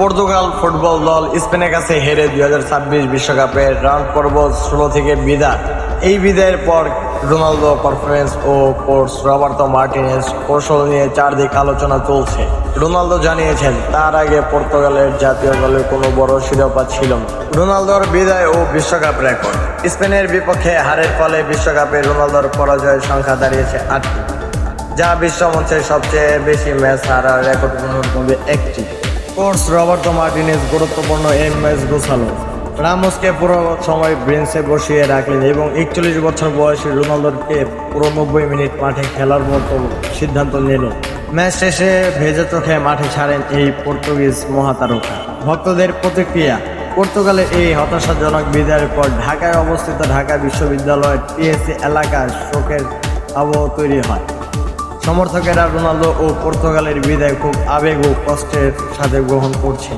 Portugal football দল স্পেনের কাছে হেরে 2026 বিশ্বকাপের রাউন্ড পর্ব 16 থেকে বিদায়। এই বিদায়ের পর রোনালদো পারফরমেন্স ও কোচ রবার্তো মার্টিনেজ কৌশল নিয়ে চারদিক আলোচনা চলছে। রোনালদো জানিয়েছেন তার আগে পর্তুগালের জাতীয় দলের কোনো বড় শিরোপা ছিল না। রোনালদোর বিদায় ও বিশ্বকাপ রেকর্ড। স্পেনের বিপক্ষে হারের ফলে বিশ্বকাপে রোনালদোর পরাজয়ের সংখ্যা দাঁড়িয়েছে 8টি, যা বিশ্বমঞ্চে সবচেয়ে বেশি ম্যাচ হারার রেকর্ড গ্রহণ করবে একটি। কোচ রবার্তো মার্টিনেজ গুরুত্বপূর্ণ এই ম্যাচ গোছালো। রামোসকে পুরো সময় বেঞ্চে বসিয়ে রাখলেন এবং 41 বছর বয়সী রোনালদোকে পুরো 90 মিনিট মাঠে খেলার মতো সিদ্ধান্ত নিল। ম্যাচ শেষে ভেজা চোখে মাঠে ছাড়েন এই পর্তুগিজ মহাতারকা। ভক্তদের প্রতিক্রিয়া। পর্তুগালের এই হতাশাজনক বিদায়ের পর ঢাকায় অবস্থিত ঢাকা বিশ্ববিদ্যালয়ের টিএসসি এলাকায় শোকের আবহ তৈরি হয়। সমর্থকেরা রোনালদো ও পর্তুগালের বিদায় খুব আবেগ ও কষ্টের সাথে গ্রহণ করছেন।